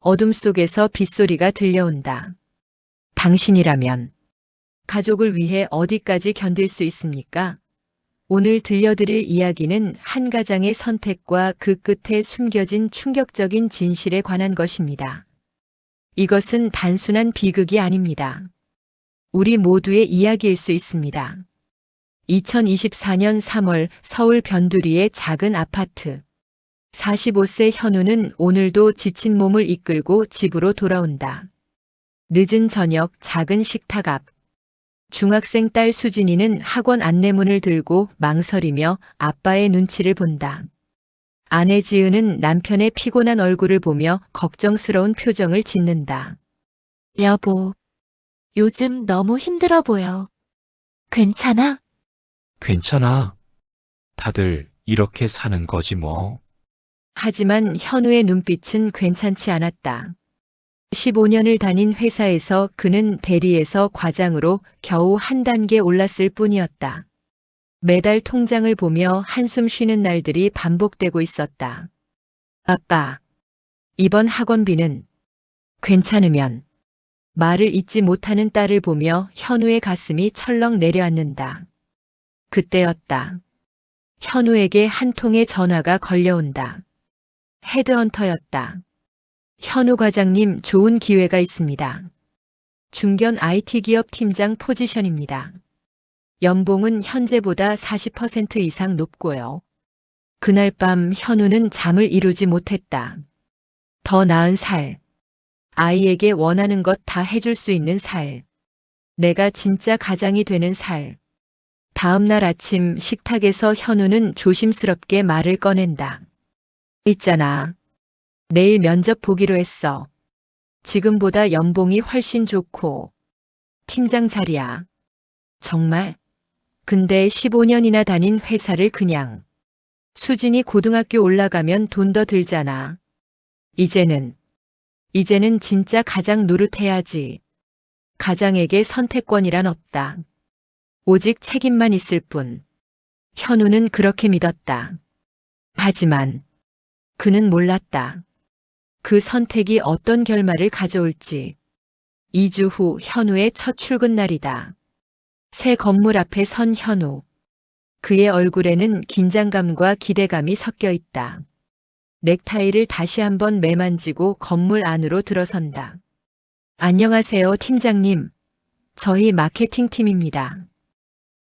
어둠 속에서 빗소리가 들려온다. 당신이라면 가족을 위해 어디까지 견딜 수 있습니까? 오늘 들려드릴 이야기는 한 가장의 선택과 그 끝에 숨겨진 충격적인 진실에 관한 것입니다. 이것은 단순한 비극이 아닙니다. 우리 모두의 이야기일 수 있습니다. 2024년 3월 서울 변두리의 작은 아파트. 45세 현우는 오늘도 지친 몸을 이끌고 집으로 돌아온다. 늦은 저녁 작은 식탁 앞. 중학생 딸 수진이는 학원 안내문을 들고 망설이며 아빠의 눈치를 본다. 아내 지은은 남편의 피곤한 얼굴을 보며 걱정스러운 표정을 짓는다. 여보, 요즘 너무 힘들어 보여. 괜찮아? 괜찮아. 다들 이렇게 사는 거지 뭐. 하지만 현우의 눈빛은 괜찮지 않았다. 15년을 다닌 회사에서 그는 대리에서 과장으로 겨우 한 단계 올랐을 뿐이었다. 매달 통장을 보며 한숨 쉬는 날들이 반복되고 있었다. 아빠, 이번 학원비는 괜찮으면 말을 잇지 못하는 딸을 보며 현우의 가슴이 철렁 내려앉는다. 그때였다. 현우에게 한 통의 전화가 걸려온다. 헤드헌터였다. 현우 과장님, 좋은 기회가 있습니다. 중견 IT 기업 팀장 포지션입니다. 연봉은 현재보다 40% 이상 높고요. 그날 밤 현우는 잠을 이루지 못했다. 더 나은 살. 아이에게 원하는 것 다 해줄 수 있는 살. 내가 진짜 가장이 되는 살. 다음 날 아침 식탁에서 현우는 조심스럽게 말을 꺼낸다. 있잖아. 내일 면접 보기로 했어. 지금보다 연봉이 훨씬 좋고 팀장 자리야. 정말? 근데 15년이나 다닌 회사를 그냥. 수진이 고등학교 올라가면 돈 더 들잖아. 이제는 진짜 가장 노릇해야지. 가장에게 선택권이란 없다. 오직 책임만 있을 뿐. 현우는 그렇게 믿었다. 하지만 그는 몰랐다. 그 선택이 어떤 결말을 가져올지. 2주 후 현우의 첫 출근 날이다. 새 건물 앞에 선 현우. 그의 얼굴에는 긴장감과 기대감이 섞여 있다. 넥타이를 다시 한번 매만지고 건물 안으로 들어선다. 안녕하세요, 팀장님. 저희 마케팅 팀입니다.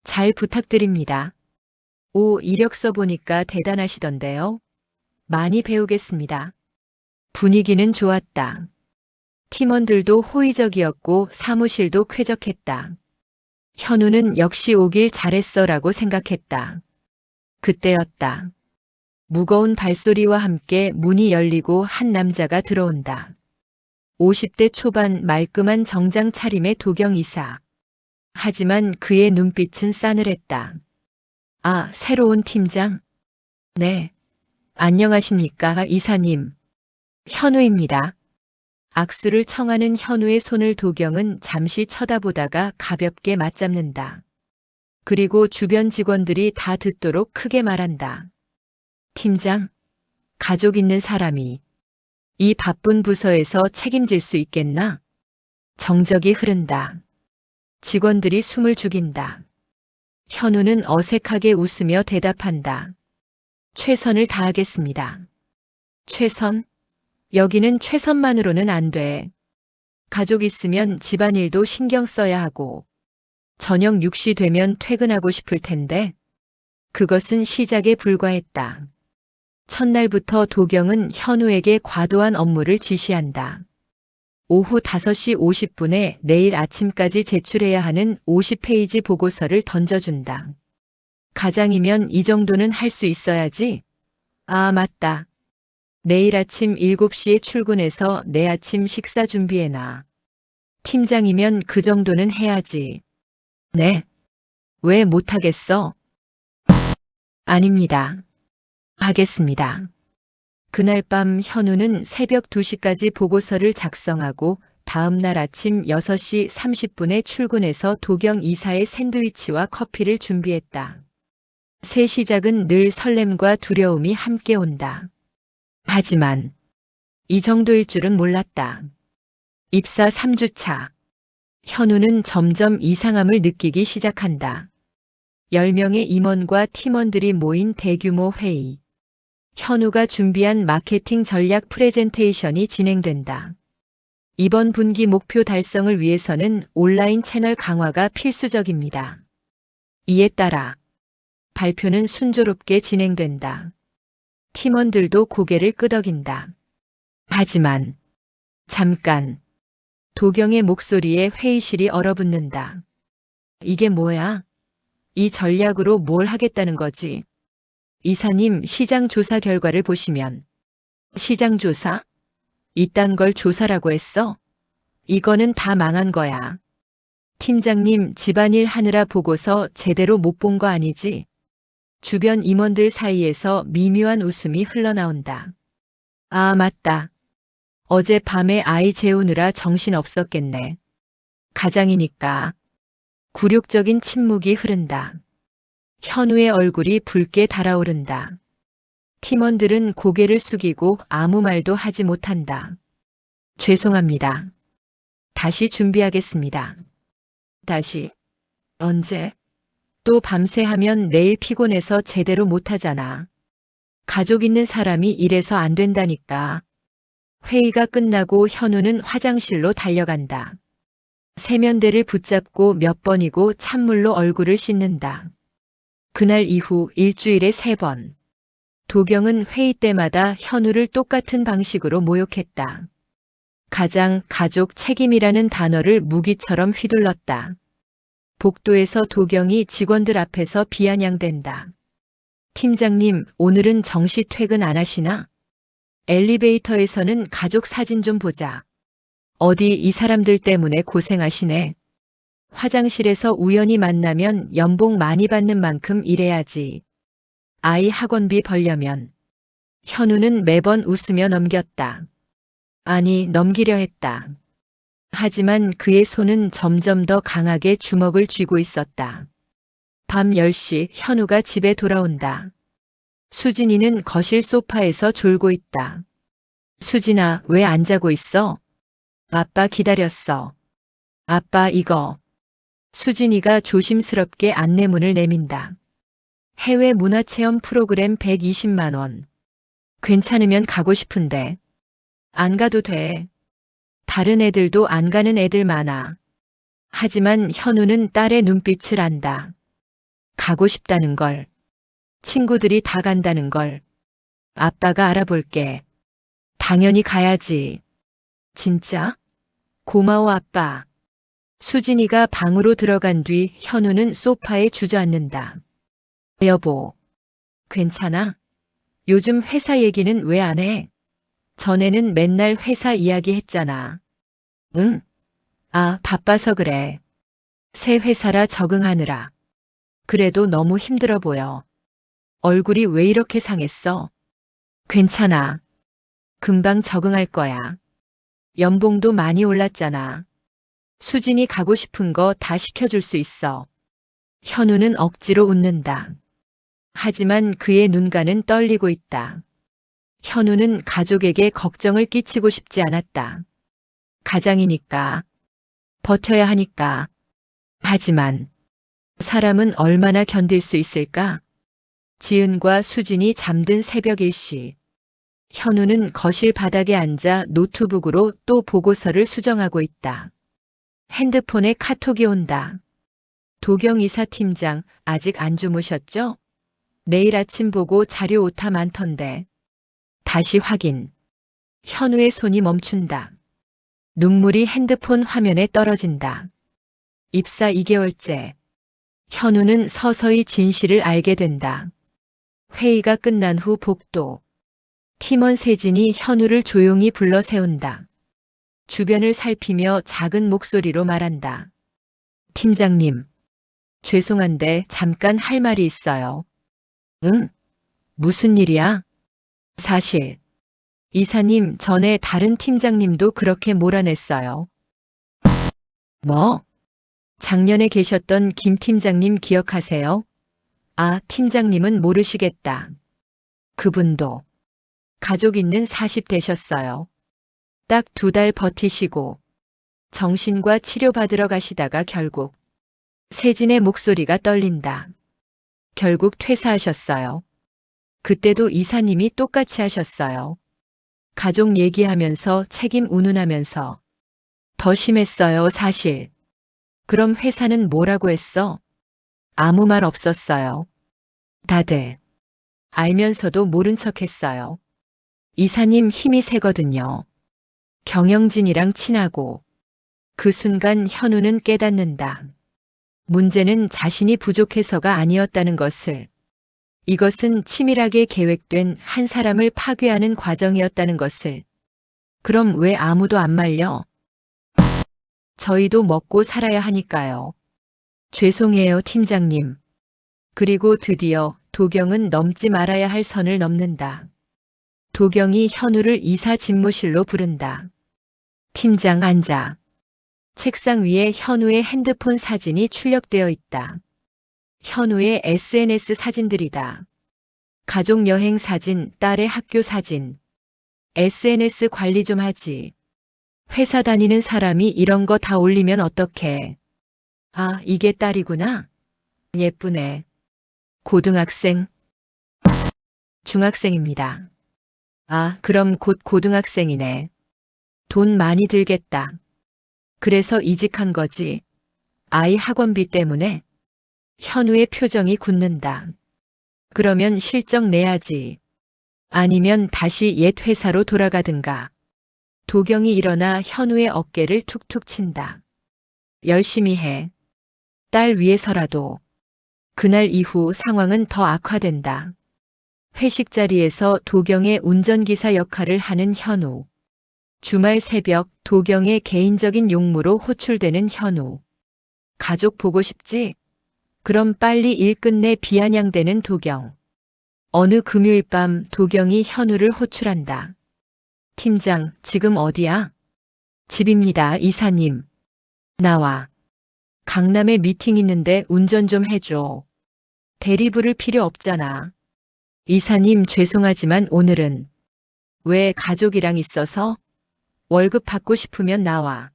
잘 부탁드립니다. 오, 이력서 보니까 대단하시던데요. 많이 배우겠습니다. 분위기는 좋았다. 팀원들도 호의적이었고 사무실도 쾌적했다. 현우는 역시 오길 잘했어라고 생각했다. 그때였다. 무거운 발소리와 함께 문이 열리고 한 남자가 들어온다. 50대 초반 말끔한 정장 차림의 도경 이사. 하지만 그의 눈빛은 싸늘했다. 아, 새로운 팀장? 네. 안녕하십니까, 이사님. 현우입니다. 악수를 청하는 현우의 손을 도경은 잠시 쳐다보다가 가볍게 맞잡는다. 그리고 주변 직원들이 다 듣도록 크게 말한다. 팀장, 가족 있는 사람이 이 바쁜 부서에서 책임질 수 있겠나? 정적이 흐른다. 직원들이 숨을 죽인다. 현우는 어색하게 웃으며 대답한다. 최선을 다하겠습니다. 최선? 여기는 최선만으로는 안 돼. 가족 있으면 집안일도 신경 써야 하고, 저녁 6시 되면 퇴근하고 싶을 텐데, 그것은 시작에 불과했다. 첫날부터 도경은 현우에게 과도한 업무를 지시한다. 오후 5시 50분에 내일 아침까지 제출해야 하는 50페이지 보고서를 던져준다. 가장이면 이 정도는 할 수 있어야지. 아, 맞다. 내일 아침 7시에 출근해서 내 아침 식사 준비해놔. 팀장이면 그 정도는 해야지. 네. 왜 못하겠어? 아닙니다. 하겠습니다. 그날 밤 현우는 새벽 2시까지 보고서를 작성하고 다음 날 아침 6시 30분에 출근해서 도경 이사의 샌드위치와 커피를 준비했다. 새 시작은 늘 설렘과 두려움이 함께 온다. 하지만 이 정도일 줄은 몰랐다. 입사 3주차. 현우는 점점 이상함을 느끼기 시작한다. 10명의 임원과 팀원들이 모인 대규모 회의. 현우가 준비한 마케팅 전략 프레젠테이션이 진행된다. 이번 분기 목표 달성을 위해서는 온라인 채널 강화가 필수적입니다. 이에 따라 발표는 순조롭게 진행된다. 팀원들도 고개를 끄덕인다. 하지만 잠깐 도경의 목소리에 회의실이 얼어붙는다. 이게 뭐야? 이 전략으로 뭘 하겠다는 거지? 이사님, 시장 조사 결과를 보시면. 시장 조사? 이딴 걸 조사라고 했어? 이거는 다 망한 거야. 팀장님, 집안일 하느라 보고서 제대로 못 본 거 아니지? 주변 임원들 사이에서 미묘한 웃음이 흘러나온다. 아, 맞다. 어제 밤에 아이 재우느라 정신 없었겠네. 가장이니까. 굴욕적인 침묵이 흐른다. 현우의 얼굴이 붉게 달아오른다. 팀원들은 고개를 숙이고 아무 말도 하지 못한다. 죄송합니다. 다시 준비하겠습니다. 다시. 언제? 또 밤새 하면 내일 피곤해서 제대로 못하잖아. 가족 있는 사람이 이래서 안 된다니까. 회의가 끝나고 현우는 화장실로 달려간다. 세면대를 붙잡고 몇 번이고 찬물로 얼굴을 씻는다. 그날 이후 일주일에 3번. 도경은 회의 때마다 현우를 똑같은 방식으로 모욕했다. 가장, 가족, 책임이라는 단어를 무기처럼 휘둘렀다. 복도에서 도경이 직원들 앞에서 비아냥댄다. 팀장님, 오늘은 정시 퇴근 안 하시나? 엘리베이터에서는 가족 사진 좀 보자. 어디 이 사람들 때문에 고생하시네. 화장실에서 우연히 만나면 연봉 많이 받는 만큼 일해야지. 아이 학원비 벌려면. 현우는 매번 웃으며 넘겼다. 아니, 넘기려 했다. 하지만 그의 손은 점점 더 강하게 주먹을 쥐고 있었다. 밤 10시 현우가 집에 돌아온다. 수진이는 거실 소파에서 졸고 있다. 수진아, 왜 안 자고 있어? 아빠 기다렸어. 아빠 이거. 수진이가 조심스럽게 안내문을 내민다. 해외 문화체험 프로그램 120만 원. 괜찮으면 가고 싶은데. 안 가도 돼. 다른 애들도 안 가는 애들 많아. 하지만 현우는 딸의 눈빛을 안다. 가고 싶다는 걸. 친구들이 다 간다는 걸. 아빠가 알아볼게. 당연히 가야지. 진짜? 고마워 아빠. 수진이가 방으로 들어간 뒤 현우는 소파에 주저앉는다. 여보, 괜찮아? 요즘 회사 얘기는 왜 안 해? 전에는 맨날 회사 이야기 했잖아. 응? 아, 바빠서 그래. 새 회사라 적응하느라. 그래도 너무 힘들어 보여. 얼굴이 왜 이렇게 상했어? 괜찮아. 금방 적응할 거야. 연봉도 많이 올랐잖아. 수진이 가고 싶은 거 다 시켜줄 수 있어. 현우는 억지로 웃는다. 하지만 그의 눈가는 떨리고 있다. 현우는 가족에게 걱정을 끼치고 싶지 않았다. 가장이니까. 버텨야 하니까. 하지만 사람은 얼마나 견딜 수 있을까? 지은과 수진이 잠든 새벽 1시. 현우는 거실 바닥에 앉아 노트북으로 또 보고서를 수정하고 있다. 핸드폰에 카톡이 온다. 도경 이사팀장, 아직 안 주무셨죠? 내일 아침 보고 자료 오타 많던데. 다시 확인. 현우의 손이 멈춘다. 눈물이 핸드폰 화면에 떨어진다. 입사 2개월째. 현우는 서서히 진실을 알게 된다. 회의가 끝난 후 복도. 팀원 세진이 현우를 조용히 불러 세운다. 주변을 살피며 작은 목소리로 말한다. 팀장님, 죄송한데 잠깐 할 말이 있어요. 응? 무슨 일이야? 사실, 이사님 전에 다른 팀장님도 그렇게 몰아냈어요. 뭐? 작년에 계셨던 김 팀장님 기억하세요? 아, 팀장님은 모르시겠다. 그분도 가족 있는 40대셨어요. 딱 2달 버티시고 정신과 치료받으러 가시다가 결국 세진의 목소리가 떨린다. 결국 퇴사하셨어요. 그때도 이사님이 똑같이 하셨어요. 가족 얘기하면서 책임 운운하면서. 더 심했어요, 사실. 그럼 회사는 뭐라고 했어? 아무 말 없었어요. 다들 알면서도 모른 척 했어요. 이사님 힘이 세거든요. 경영진이랑 친하고. 그 순간 현우는 깨닫는다. 문제는 자신이 부족해서가 아니었다는 것을. 이것은 치밀하게 계획된 한 사람을 파괴하는 과정이었다는 것을. 그럼 왜 아무도 안 말려? 저희도 먹고 살아야 하니까요. 죄송해요, 팀장님. 그리고 드디어 도경은 넘지 말아야 할 선을 넘는다. 도경이 현우를 이사 집무실로 부른다. 팀장 앉아. 책상 위에 현우의 핸드폰 사진이 출력되어 있다. 현우의 SNS 사진들이다. 가족 여행 사진, 딸의 학교 사진. SNS 관리 좀 하지. 회사 다니는 사람이 이런 거 다 올리면 어떡해. 아, 이게 딸이구나. 예쁘네. 고등학생? 중학생입니다. 아, 그럼 곧 고등학생이네. 돈 많이 들겠다. 그래서 이직한 거지. 아이 학원비 때문에. 현우의 표정이 굳는다. 그러면 실적 내야지. 아니면 다시 옛 회사로 돌아가든가. 도경이 일어나 현우의 어깨를 툭툭 친다. 열심히 해. 딸 위해서라도. 그날 이후 상황은 더 악화된다. 회식 자리에서 도경의 운전기사 역할을 하는 현우. 주말 새벽 도경의 개인적인 용무로 호출되는 현우. 가족 보고 싶지? 그럼 빨리 일 끝내 비아냥대는 도경. 어느 금요일 밤 도경이 현우를 호출한다. 팀장, 지금 어디야? 집입니다, 이사님. 나와. 강남에 미팅 있는데 운전 좀 해줘. 대리 부를 필요 없잖아. 이사님 죄송하지만 오늘은. 왜 가족이랑 있어서? 월급 받고 싶으면 나와.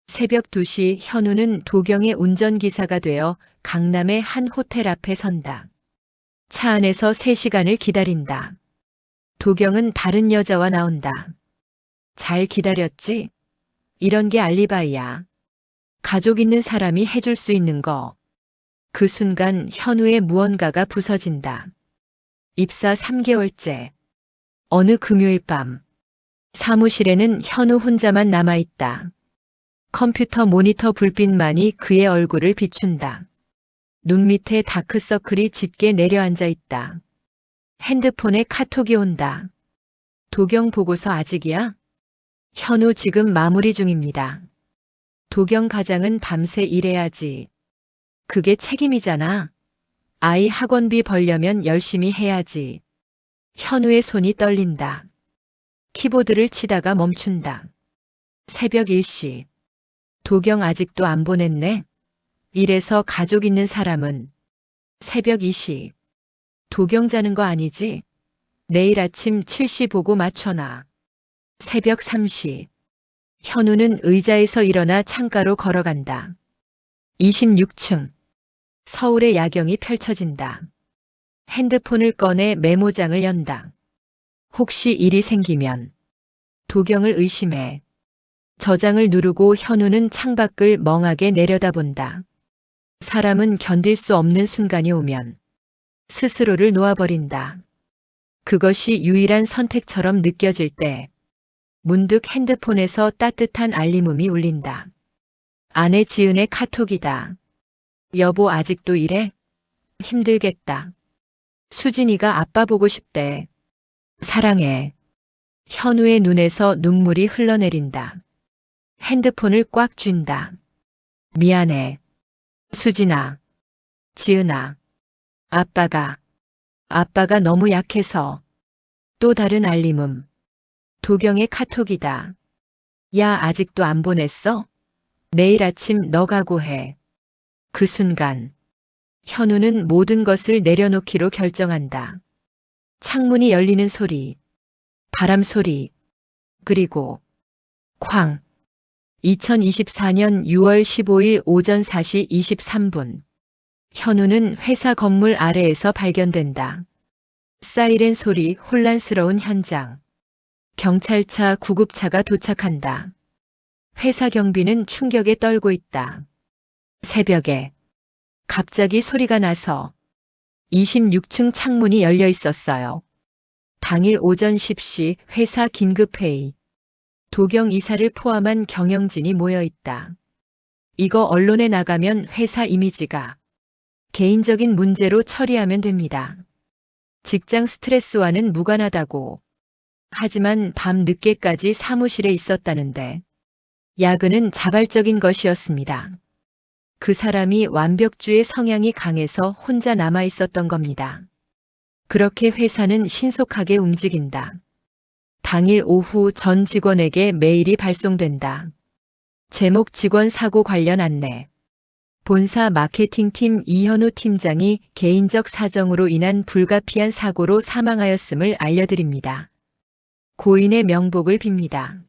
새벽 2시 현우는 도경의 운전기사가 되어 강남의 한 호텔 앞에 선다. 차 안에서 3시간을 기다린다. 도경은 다른 여자와 나온다. 잘 기다렸지? 이런 게 알리바이야. 가족 있는 사람이 해줄 수 있는 거. 그 순간 현우의 무언가가 부서진다. 입사 3개월째. 어느 금요일 밤. 사무실에는 현우 혼자만 남아있다. 컴퓨터 모니터 불빛만이 그의 얼굴을 비춘다. 눈 밑에 다크서클이 짙게 내려앉아 있다. 핸드폰에 카톡이 온다. 도경 보고서 아직이야? 현우 지금 마무리 중입니다. 도경 가장은 밤새 일해야지. 그게 책임이잖아. 아이 학원비 벌려면 열심히 해야지. 현우의 손이 떨린다. 키보드를 치다가 멈춘다. 새벽 1시. 도경 아직도 안 보냈네. 이래서 가족 있는 사람은. 새벽 2시. 도경 자는 거 아니지? 내일 아침 7시 보고 맞춰놔. 새벽 3시. 현우는 의자에서 일어나 창가로 걸어간다. 26층. 서울의 야경이 펼쳐진다. 핸드폰을 꺼내 메모장을 연다. 혹시 일이 생기면. 도경을 의심해. 저장을 누르고 현우는 창밖을 멍하게 내려다본다. 사람은 견딜 수 없는 순간이 오면 스스로를 놓아버린다. 그것이 유일한 선택처럼 느껴질 때 문득 핸드폰에서 따뜻한 알림음이 울린다. 아내 지은의 카톡이다. 여보 아직도 이래? 힘들겠다. 수진이가 아빠 보고 싶대. 사랑해. 현우의 눈에서 눈물이 흘러내린다. 핸드폰을 꽉 쥔다. 미안해. 수진아. 지은아. 아빠가 너무 약해서. 또 다른 알림음. 도경의 카톡이다. 야, 아직도 안 보냈어? 내일 아침 너 각오해. 그 순간 현우는 모든 것을 내려놓기로 결정한다. 창문이 열리는 소리, 바람 소리, 그리고 쾅. 2024년 6월 15일 오전 4시 23분. 현우는 회사 건물 아래에서 발견된다. 사이렌 소리, 혼란스러운 현장. 경찰차, 구급차가 도착한다. 회사 경비는 충격에 떨고 있다. 새벽에 갑자기 소리가 나서 26층 창문이 열려 있었어요. 당일 오전 10시 회사 긴급회의. 도경 이사를 포함한 경영진이 모여 있다. 이거 언론에 나가면 회사 이미지가 개인적인 문제로 처리하면 됩니다. 직장 스트레스와는 무관하다고. 하지만 밤 늦게까지 사무실에 있었다는데 야근은 자발적인 것이었습니다. 그 사람이 완벽주의 성향이 강해서 혼자 남아 있었던 겁니다. 그렇게 회사는 신속하게 움직인다. 당일 오후 전 직원에게 메일이 발송된다. 제목 직원 사고 관련 안내. 본사 마케팅팀 이현우 팀장이 개인적 사정으로 인한 불가피한 사고로 사망하였음을 알려드립니다. 고인의 명복을 빕니다.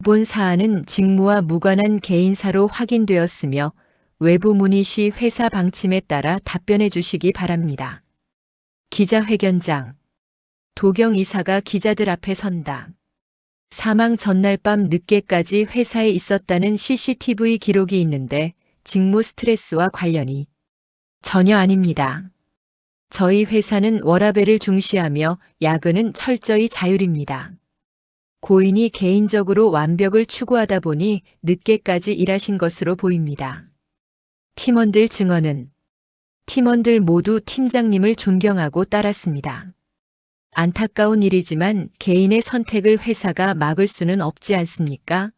본 사안은 직무와 무관한 개인사로 확인되었으며 외부 문의 시 회사 방침에 따라 답변해 주시기 바랍니다. 기자회견장. 도경 이사가 기자들 앞에 선다. 사망 전날 밤 늦게까지 회사에 있었다는 CCTV 기록이 있는데 직무 스트레스와 관련이 전혀 아닙니다. 저희 회사는 워라밸을 중시하며 야근은 철저히 자율입니다. 고인이 개인적으로 완벽을 추구하다 보니 늦게까지 일하신 것으로 보입니다. 팀원들 증언은 팀원들 모두 팀장님을 존경하고 따랐습니다. 안타까운 일이지만 개인의 선택을 회사가 막을 수는 없지 않습니까?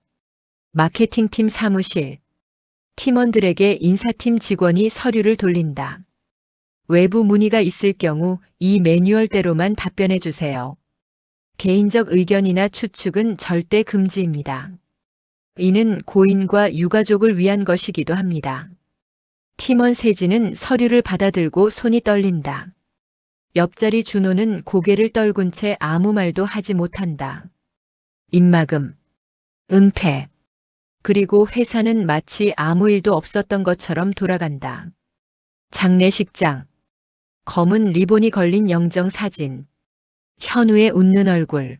마케팅팀 사무실. 팀원들에게 인사팀 직원이 서류를 돌린다. 외부 문의가 있을 경우 이 매뉴얼대로만 답변해 주세요. 개인적 의견이나 추측은 절대 금지입니다. 이는 고인과 유가족을 위한 것이기도 합니다. 팀원 세진은 서류를 받아들고 손이 떨린다. 옆자리 준호는 고개를 떨군 채 아무 말도 하지 못한다. 입막음, 은폐. 그리고 회사는 마치 아무 일도 없었던 것처럼 돌아간다. 장례식장. 검은 리본이 걸린 영정 사진. 현우의 웃는 얼굴.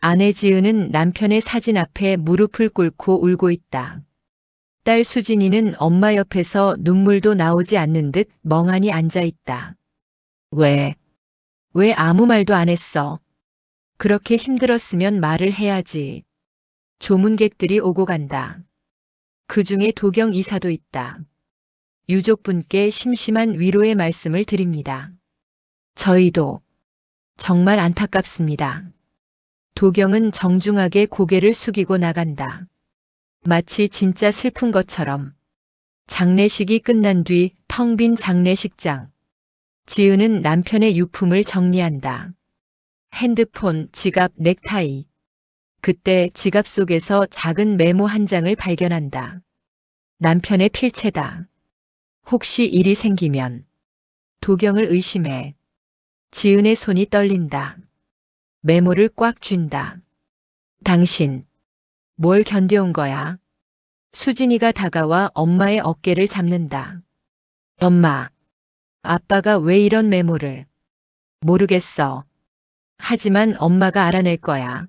아내 지은은 남편의 사진 앞에 무릎을 꿇고 울고 있다. 딸 수진이는 엄마 옆에서 눈물도 나오지 않는 듯 멍하니 앉아 있다. 왜 아무 말도 안 했어? 그렇게 힘들었으면 말을 해야지. 조문객들이 오고 간다. 그 중에 도경 이사도 있다. 유족분께 심심한 위로의 말씀을 드립니다. 저희도 정말 안타깝습니다. 도경은 정중하게 고개를 숙이고 나간다. 마치 진짜 슬픈 것처럼. 장례식이 끝난 뒤 텅 빈 장례식장. 지은은 남편의 유품을 정리한다. 핸드폰, 지갑, 넥타이. 그때 지갑 속에서 작은 메모 한 장을 발견한다. 남편의 필체다. 혹시 일이 생기면 도경을 의심해. 지은의 손이 떨린다. 메모를 꽉 쥔다. 당신, 뭘 견뎌온 거야? 수진이가 다가와 엄마의 어깨를 잡는다. 엄마, 아빠가 왜 이런 메모를? 모르겠어. 하지만 엄마가 알아낼 거야.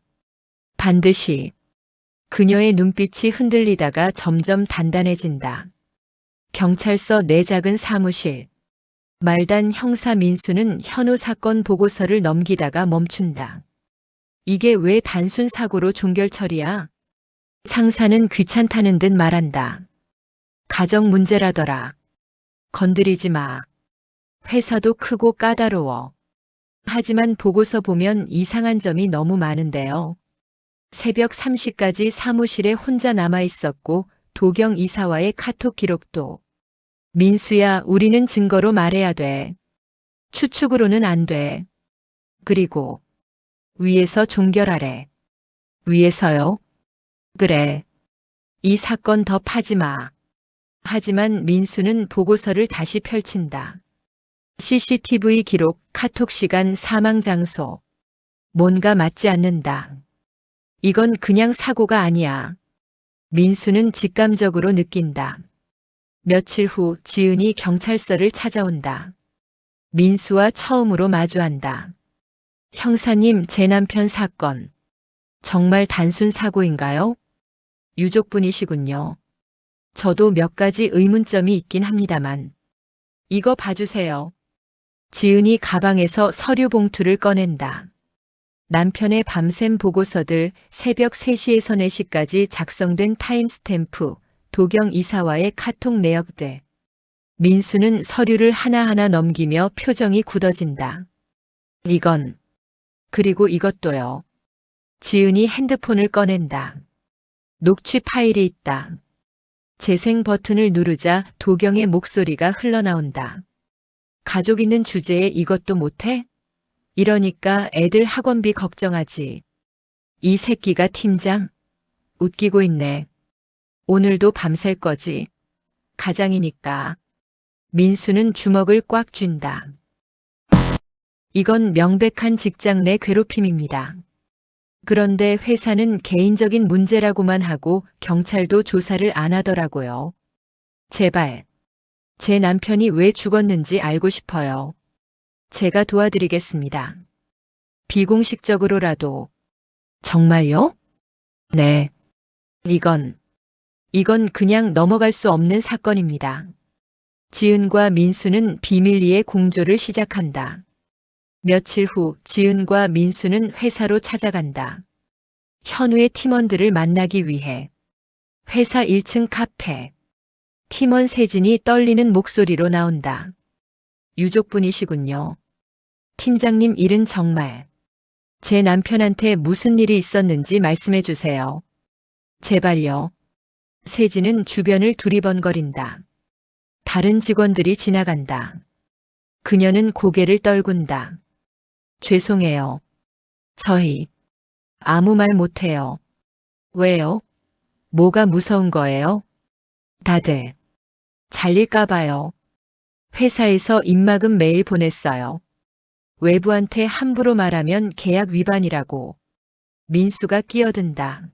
반드시. 그녀의 눈빛이 흔들리다가 점점 단단해진다. 경찰서 내 작은 사무실. 말단 형사 민수는 현우 사건 보고서를 넘기다가 멈춘다. 이게 왜 단순 사고로 종결 처리야? 상사는 귀찮다는 듯 말한다. 가정 문제라더라. 건드리지 마. 회사도 크고 까다로워. 하지만 보고서 보면 이상한 점이 너무 많은데요. 새벽 3시까지 사무실에 혼자 남아 있었고 도경 이사와의 카톡 기록도. 민수야, 우리는 증거로 말해야 돼. 추측으로는 안 돼. 그리고 위에서 종결하래. 위에서요? 그래. 이 사건 더 파지 마. 하지만 민수는 보고서를 다시 펼친다. CCTV 기록, 카톡 시간, 사망 장소. 뭔가 맞지 않는다. 이건 그냥 사고가 아니야. 민수는 직감적으로 느낀다. 며칠 후 지은이 경찰서를 찾아온다. 민수와 처음으로 마주한다. 형사님, 제 남편 사건. 정말 단순 사고인가요? 유족분이시군요. 저도 몇 가지 의문점이 있긴 합니다만. 이거 봐주세요. 지은이 가방에서 서류 봉투를 꺼낸다. 남편의 밤샘 보고서들, 새벽 3시에서 4시까지 작성된 타임스탬프, 도경 이사와의 카톡 내역들. 민수는 서류를 하나하나 넘기며 표정이 굳어진다. 이건, 그리고 이것도요. 지은이 핸드폰을 꺼낸다. 녹취 파일이 있다. 재생 버튼을 누르자 도경의 목소리가 흘러나온다. 가족 있는 주제에 이것도 못해? 이러니까 애들 학원비 걱정하지. 이 새끼가 팀장? 웃기고 있네. 오늘도 밤샐 거지. 가장이니까. 민수는 주먹을 꽉 쥔다. 이건 명백한 직장 내 괴롭힘입니다. 그런데 회사는 개인적인 문제라고만 하고 경찰도 조사를 안 하더라고요. 제발. 제 남편이 왜 죽었는지 알고 싶어요. 제가 도와드리겠습니다. 비공식적으로라도. 정말요? 네. 이건 그냥 넘어갈 수 없는 사건입니다. 지은과 민수는 비밀리에 공조를 시작한다. 며칠 후 지은과 민수는 회사로 찾아간다. 현우의 팀원들을 만나기 위해. 회사 1층 카페. 팀원 세진이 떨리는 목소리로 나온다. 유족분이시군요. 팀장님 일은 정말. 제 남편한테 무슨 일이 있었는지 말씀해 주세요. 제발요. 세진은 주변을 두리번거린다. 다른 직원들이 지나간다. 그녀는 고개를 떨군다. 죄송해요. 저희 아무 말 못해요. 왜요? 뭐가 무서운 거예요? 다들 잘릴까봐요. 회사에서 입막음 메일 보냈어요. 외부한테 함부로 말하면 계약 위반이라고. 민수가 끼어든다.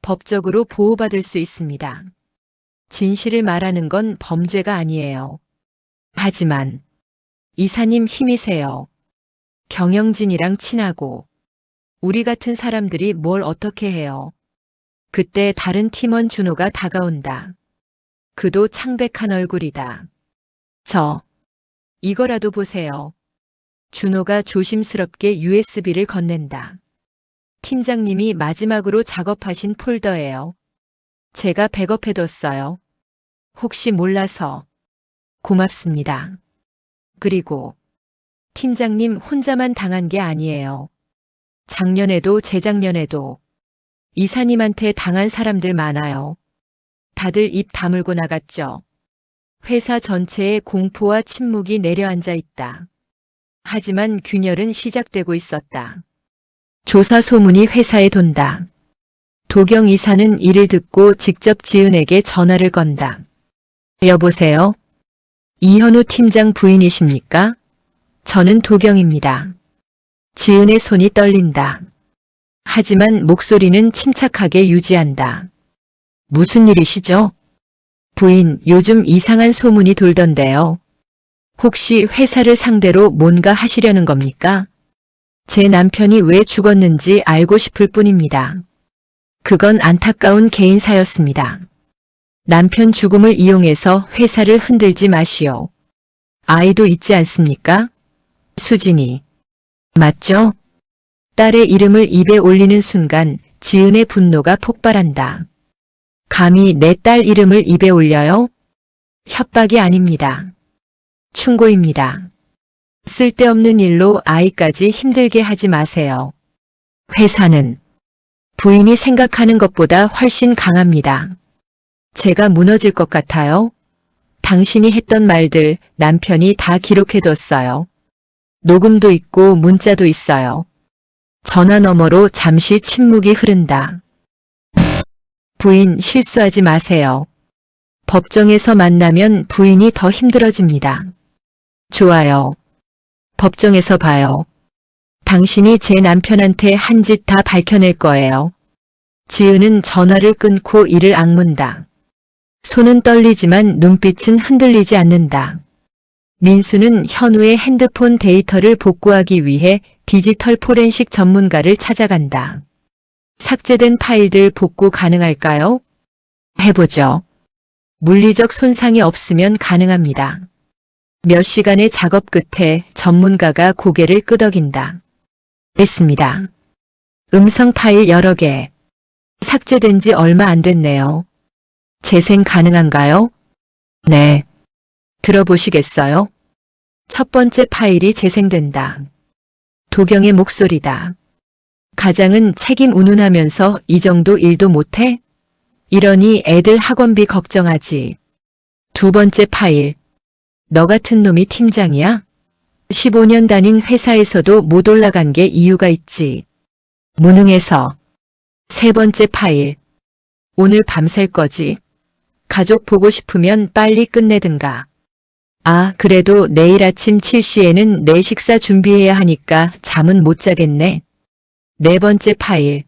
법적으로 보호받을 수 있습니다. 진실을 말하는 건 범죄가 아니에요. 하지만 이사님 힘이세요. 경영진이랑 친하고 우리 같은 사람들이 뭘 어떻게 해요. 그때 다른 팀원 준호가 다가온다. 그도 창백한 얼굴이다. 이거라도 보세요. 준호가 조심스럽게 USB를 건넨다. 팀장님이 마지막으로 작업하신 폴더예요. 제가 백업해뒀어요. 혹시 몰라서. 고맙습니다. 그리고 팀장님 혼자만 당한 게 아니에요. 작년에도 재작년에도 이사님한테 당한 사람들 많아요. 다들 입 다물고 나갔죠. 회사 전체에 공포와 침묵이 내려앉아 있다. 하지만 균열은 시작되고 있었다. 조사 소문이 회사에 돈다. 도경 이사는 이를 듣고 직접 지은에게 전화를 건다. 여보세요? 이현우 팀장 부인이십니까? 저는 도경입니다. 지은의 손이 떨린다. 하지만 목소리는 침착하게 유지한다. 무슨 일이시죠? 부인, 요즘 이상한 소문이 돌던데요. 혹시 회사를 상대로 뭔가 하시려는 겁니까? 제 남편이 왜 죽었는지 알고 싶을 뿐입니다. 그건 안타까운 개인사였습니다. 남편 죽음을 이용해서 회사를 흔들지 마시오. 아이도 있지 않습니까? 수진이. 맞죠? 딸의 이름을 입에 올리는 순간 지은의 분노가 폭발한다. 감히 내 딸 이름을 입에 올려요? 협박이 아닙니다. 충고입니다. 쓸데없는 일로 아이까지 힘들게 하지 마세요. 회사는 부인이 생각하는 것보다 훨씬 강합니다. 제가 무너질 것 같아요? 당신이 했던 말들 남편이 다 기록해뒀어요. 녹음도 있고 문자도 있어요. 전화 너머로 잠시 침묵이 흐른다. 부인 실수하지 마세요. 법정에서 만나면 부인이 더 힘들어집니다. 좋아요. 법정에서 봐요. 당신이 제 남편한테 한 짓 다 밝혀낼 거예요. 지은은 전화를 끊고 이를 악문다. 손은 떨리지만 눈빛은 흔들리지 않는다. 민수는 현우의 핸드폰 데이터를 복구하기 위해 디지털 포렌식 전문가를 찾아간다. 삭제된 파일들 복구 가능할까요? 해보죠. 물리적 손상이 없으면 가능합니다. 몇 시간의 작업 끝에 전문가가 고개를 끄덕인다. 됐습니다. 음성 파일 여러 개. 삭제된 지 얼마 안 됐네요. 재생 가능한가요? 네. 들어보시겠어요? 첫 번째 파일이 재생된다. 도경의 목소리다. 가장은 책임 운운하면서 이 정도 일도 못해? 이러니 애들 학원비 걱정하지. 두 번째 파일. 너 같은 놈이 팀장이야? 15년 다닌 회사에서도 못 올라간 게 이유가 있지. 무능해서. 세 번째 파일. 오늘 밤샐 거지? 가족 보고 싶으면 빨리 끝내든가. 아, 그래도 내일 아침 7시에는 내 식사 준비해야 하니까 잠은 못 자겠네. 네 번째 파일.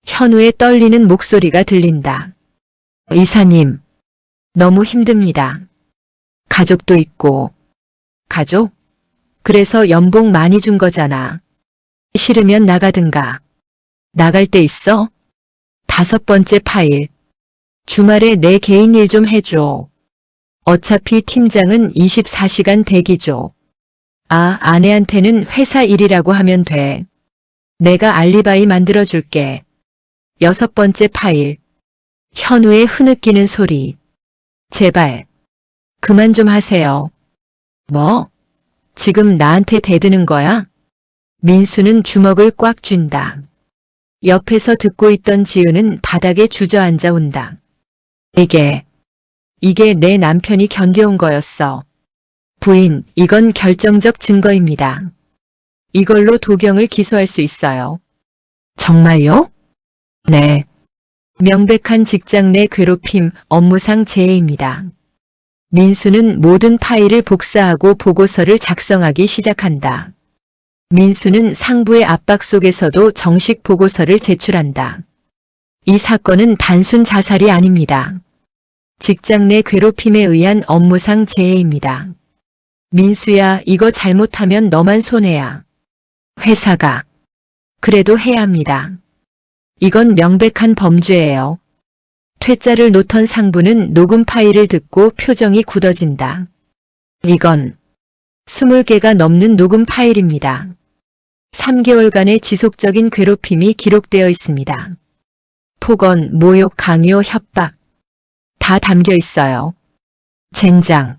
현우의 떨리는 목소리가 들린다. 이사님, 너무 힘듭니다. 가족도 있고. 가족? 그래서 연봉 많이 준 거잖아. 싫으면 나가든가. 나갈 데 있어? 다섯 번째 파일. 주말에 내 개인 일 좀 해줘. 어차피 팀장은 24시간 대기죠. 아, 아내한테는 회사 일이라고 하면 돼. 내가 알리바이 만들어줄게. 여섯 번째 파일. 현우의 흐느끼는 소리. 제발. 그만 좀 하세요. 뭐? 지금 나한테 대드는 거야? 민수는 주먹을 꽉 쥔다. 옆에서 듣고 있던 지은은 바닥에 주저앉아 온다. 이게 내 남편이 견뎌온 거였어. 부인, 이건 결정적 증거입니다. 이걸로 도경을 기소할 수 있어요. 정말요? 네. 명백한 직장 내 괴롭힘, 업무상 재해입니다. 민수는 모든 파일을 복사하고 보고서를 작성하기 시작한다. 민수는 상부의 압박 속에서도 정식 보고서를 제출한다. 이 사건은 단순 자살이 아닙니다. 직장 내 괴롭힘에 의한 업무상 재해입니다. 민수야, 이거 잘못하면 너만 손해야. 회사가. 그래도 해야 합니다. 이건 명백한 범죄예요. 퇴짜를 놓던 상부는 녹음 파일을 듣고 표정이 굳어진다. 이건 20개가 넘는 녹음 파일입니다. 3개월간의 지속적인 괴롭힘이 기록되어 있습니다. 폭언, 모욕, 강요, 협박. 다 담겨 있어요. 젠장.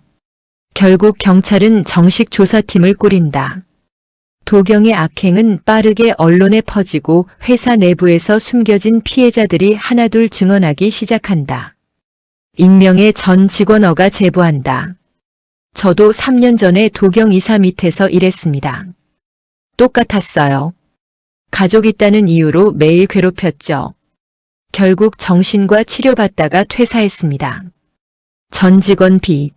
결국 경찰은 정식 조사팀을 꾸린다. 도경의 악행은 빠르게 언론에 퍼지고 회사 내부에서 숨겨진 피해자들이 하나둘 증언하기 시작한다. 익명의 전 직원어가 제보한다. 저도 3년 전에 도경 이사 밑에서 일했습니다. 똑같았어요. 가족 있다는 이유로 매일 괴롭혔죠. 결국 정신과 치료받다가 퇴사했습니다. 전 직원 B.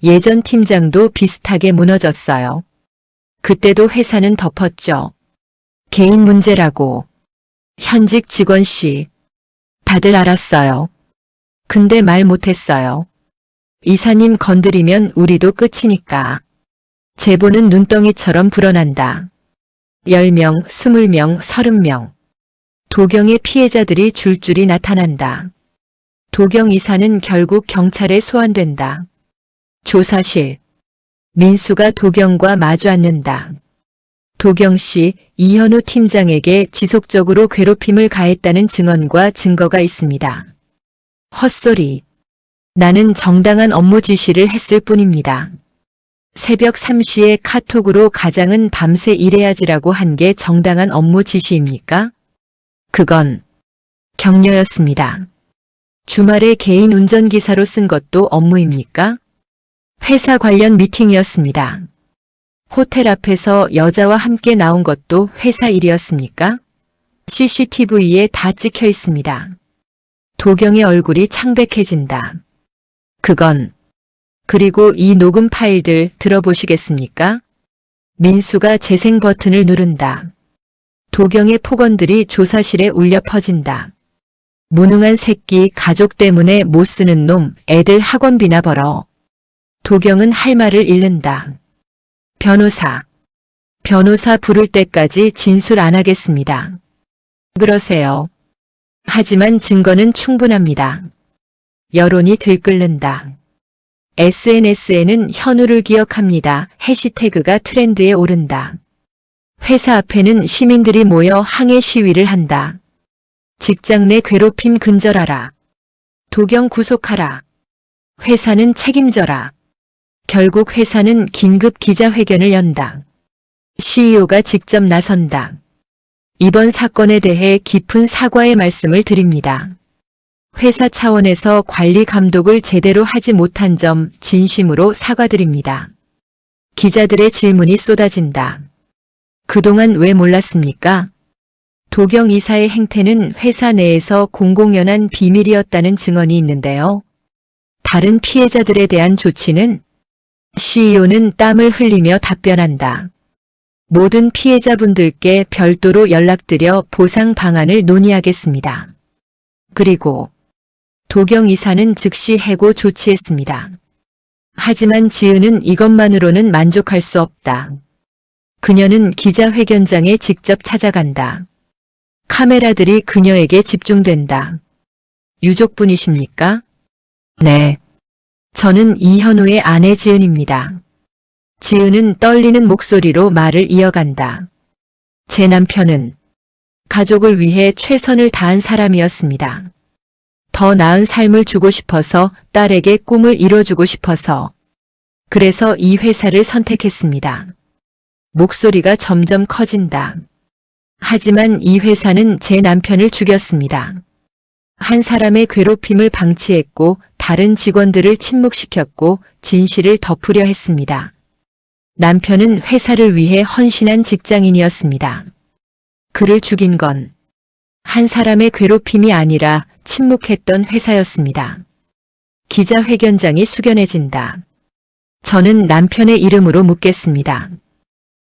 예전 팀장도 비슷하게 무너졌어요. 그때도 회사는 덮었죠. 개인 문제라고. 현직 직원 C. 다들 알았어요. 근데 말 못했어요. 이사님 건드리면 우리도 끝이니까. 제보는 눈덩이처럼 불어난다. 10명, 20명, 30명. 도경의 피해자들이 줄줄이 나타난다. 도경 이사는 결국 경찰에 소환된다. 조사실. 민수가 도경과 마주 앉는다. 도경 씨, 이현우 팀장에게 지속적으로 괴롭힘을 가했다는 증언과 증거가 있습니다. 헛소리. 나는 정당한 업무 지시를 했을 뿐입니다. 새벽 3시에 카톡으로 가장은 밤새 일해야지라고 한 게 정당한 업무 지시입니까? 그건 격려였습니다. 주말에 개인 운전기사로 쓴 것도 업무입니까? 회사 관련 미팅이었습니다. 호텔 앞에서 여자와 함께 나온 것도 회사 일이었습니까? CCTV에 다 찍혀 있습니다. 도경의 얼굴이 창백해진다. 그건. 그리고 이 녹음 파일들 들어보시겠습니까? 민수가 재생 버튼을 누른다. 도경의 폭언들이 조사실에 울려 퍼진다. 무능한 새끼, 가족 때문에 못 쓰는 놈, 애들 학원비나 벌어. 도경은 할 말을 잃는다. 변호사. 변호사 부를 때까지 진술 안 하겠습니다. 그러세요. 하지만 증거는 충분합니다. 여론이 들끓는다. SNS에는 현우를 기억합니다. 해시태그가 트렌드에 오른다. 회사 앞에는 시민들이 모여 항해 시위를 한다. 직장 내 괴롭힘 근절하라. 도경 구속하라. 회사는 책임져라. 결국 회사는 긴급 기자회견을 연다. CEO가 직접 나선다. 이번 사건에 대해 깊은 사과의 말씀을 드립니다. 회사 차원에서 관리 감독을 제대로 하지 못한 점 진심으로 사과드립니다. 기자들의 질문이 쏟아진다. 그동안 왜 몰랐습니까? 도경 이사의 행태는 회사 내에서 공공연한 비밀이었다는 증언이 있는데요. 다른 피해자들에 대한 조치는? CEO는 땀을 흘리며 답변한다. 모든 피해자분들께 별도로 연락드려 보상 방안을 논의하겠습니다. 그리고 도경 이사는 즉시 해고 조치했습니다. 하지만 지은은 이것만으로는 만족할 수 없다. 그녀는 기자회견장에 직접 찾아간다. 카메라들이 그녀에게 집중된다. 유족분이십니까? 네. 저는 이현우의 아내 지은입니다. 지은은 떨리는 목소리로 말을 이어간다. 제 남편은 가족을 위해 최선을 다한 사람이었습니다. 더 나은 삶을 주고 싶어서, 딸에게 꿈을 이뤄주고 싶어서. 그래서 이 회사를 선택했습니다. 목소리가 점점 커진다. 하지만 이 회사는 제 남편을 죽였습니다. 한 사람의 괴롭힘을 방치했고 다른 직원들을 침묵시켰고 진실을 덮으려 했습니다. 남편은 회사를 위해 헌신한 직장인이었습니다. 그를 죽인 건 한 사람의 괴롭힘이 아니라 침묵했던 회사였습니다. 기자회견장이 숙연해진다. 저는 남편의 이름으로 묻겠습니다.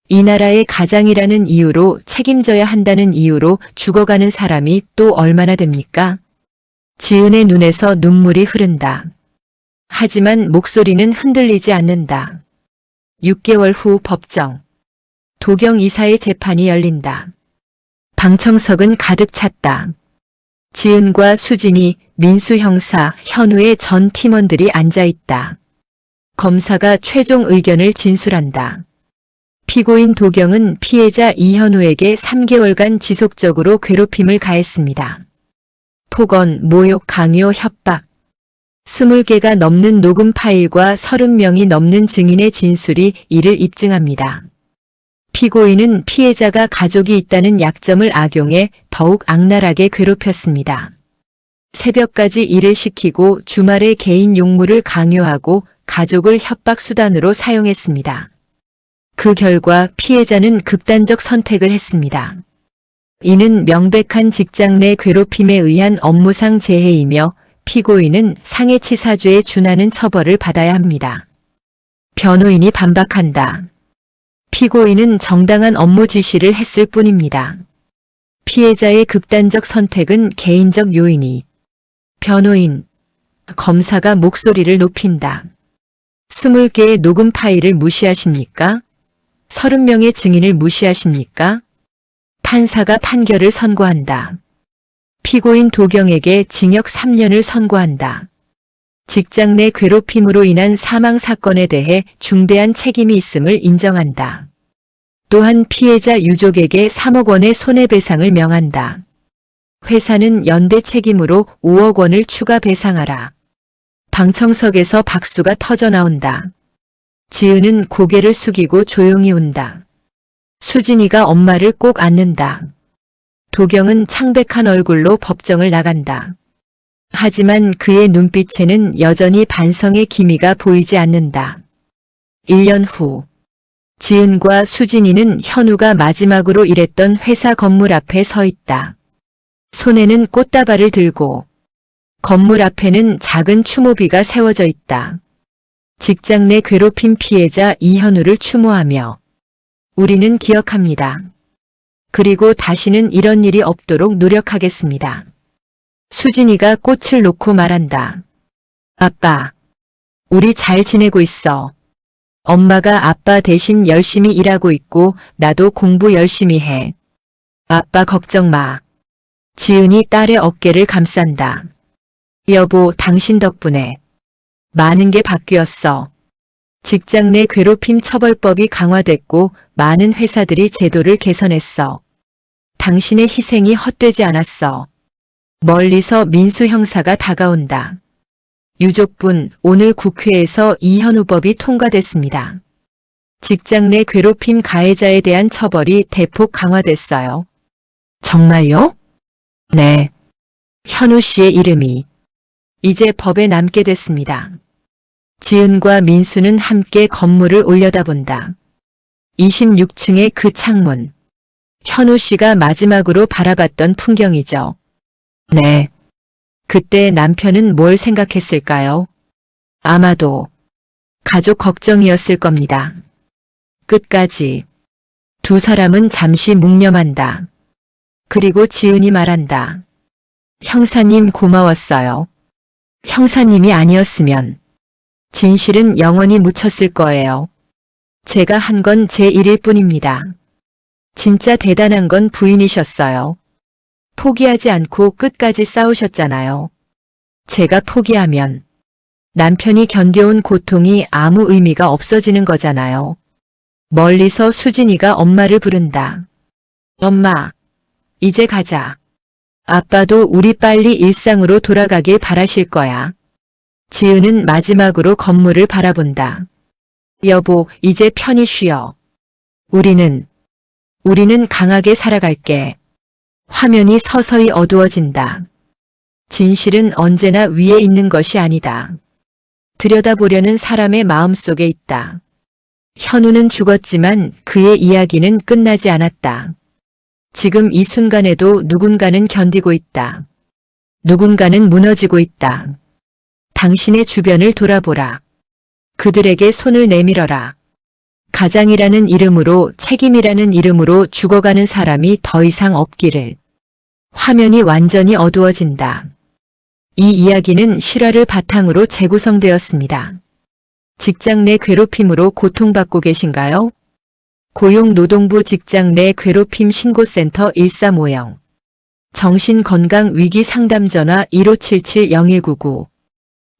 이 나라의 가장이라는 이유로, 책임져야 한다는 이유로 죽어가는 사람이 또 얼마나 됩니까? 지은의 눈에서 눈물이 흐른다. 하지만 목소리는 흔들리지 않는다. 6개월 후 법정. 도경 이사의 재판이 열린다. 방청석은 가득 찼다. 지은과 수진이, 민수 형사, 현우의 전 팀원들이 앉아있다. 검사가 최종 의견을 진술한다. 피고인 도경은 피해자 이현우에게 3개월간 지속적으로 괴롭힘을 가했습니다. 폭언, 모욕, 강요, 협박. 20개가 넘는 녹음 파일과 30명이 넘는 증인의 진술이 이를 입증합니다. 피고인은 피해자가 가족이 있다는 약점을 악용해 더욱 악랄하게 괴롭혔습니다. 새벽까지 일을 시키고 주말에 개인 용무를 강요하고 가족을 협박 수단으로 사용했습니다. 그 결과 피해자는 극단적 선택을 했습니다. 이는 명백한 직장 내 괴롭힘에 의한 업무상 재해이며 피고인은 상해치사죄에 준하는 처벌을 받아야 합니다. 변호인이 반박한다. 피고인은 정당한 업무 지시를 했을 뿐입니다. 피해자의 극단적 선택은 개인적 요인이. 변호인. 검사가 목소리를 높인다. 20개의 녹음 파일을 무시하십니까? 30명의 증인을 무시하십니까? 판사가 판결을 선고한다. 피고인 도경에게 징역 3년을 선고한다. 직장 내 괴롭힘으로 인한 사망 사건에 대해 중대한 책임이 있음을 인정한다. 또한 피해자 유족에게 3억 원의 손해배상을 명한다. 회사는 연대 책임으로 5억 원을 추가 배상하라. 방청석에서 박수가 터져나온다. 지은은 고개를 숙이고 조용히 운다. 수진이가 엄마를 꼭 안는다. 도경은 창백한 얼굴로 법정을 나간다. 하지만 그의 눈빛에는 여전히 반성의 기미가 보이지 않는다. 1년 후, 지은과 수진이는 현우가 마지막으로 일했던 회사 건물 앞에 서 있다. 손에는 꽃다발을 들고, 건물 앞에는 작은 추모비가 세워져 있다. 직장 내 괴롭힘 피해자 이현우를 추모하며, 우리는 기억합니다. 그리고 다시는 이런 일이 없도록 노력하겠습니다. 수진이가 꽃을 놓고 말한다. 아빠, 우리 잘 지내고 있어. 엄마가 아빠 대신 열심히 일하고 있고 나도 공부 열심히 해. 아빠 걱정 마. 지은이 딸의 어깨를 감싼다. 여보, 당신 덕분에 많은 게 바뀌었어. 직장 내 괴롭힘 처벌법이 강화됐고 많은 회사들이 제도를 개선했어. 당신의 희생이 헛되지 않았어. 멀리서 민수 형사가 다가온다. 유족분, 오늘 국회에서 이현우법이 통과됐습니다. 직장 내 괴롭힘 가해자에 대한 처벌이 대폭 강화됐어요. 정말요? 네. 현우 씨의 이름이 이제 법에 남게 됐습니다. 지은과 민수는 함께 건물을 올려다본다. 26층의 그 창문. 현우 씨가 마지막으로 바라봤던 풍경이죠. 네. 그때 남편은 뭘 생각했을까요? 아마도 가족 걱정이었을 겁니다. 끝까지 두 사람은 잠시 묵념한다. 그리고 지은이 말한다. 형사님 고마웠어요. 형사님이 아니었으면 진실은 영원히 묻혔을 거예요. 제가 한 건 제 일일 뿐입니다. 진짜 대단한 건 부인이셨어요. 포기하지 않고 끝까지 싸우셨잖아요. 제가 포기하면 남편이 견뎌온 고통이 아무 의미가 없어지는 거잖아요. 멀리서 수진이가 엄마를 부른다. 엄마, 이제 가자. 아빠도 우리 빨리 일상으로 돌아가길 바라실 거야. 지은은 마지막으로 건물을 바라본다. 여보, 이제 편히 쉬어. 우리는 강하게 살아갈게. 화면이 서서히 어두워진다. 진실은 언제나 위에 있는 것이 아니다. 들여다보려는 사람의 마음속에 있다. 현우는 죽었지만 그의 이야기는 끝나지 않았다. 지금 이 순간에도 누군가는 견디고 있다. 누군가는 무너지고 있다. 당신의 주변을 돌아보라. 그들에게 손을 내밀어라. 가장이라는 이름으로, 책임이라는 이름으로 죽어가는 사람이 더 이상 없기를. 화면이 완전히 어두워진다. 이 이야기는 실화를 바탕으로 재구성되었습니다. 직장 내 괴롭힘으로 고통받고 계신가요? 고용노동부 직장 내 괴롭힘 신고센터 1350. 정신건강위기 상담전화 1577-0199.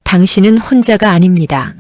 당신은 혼자가 아닙니다.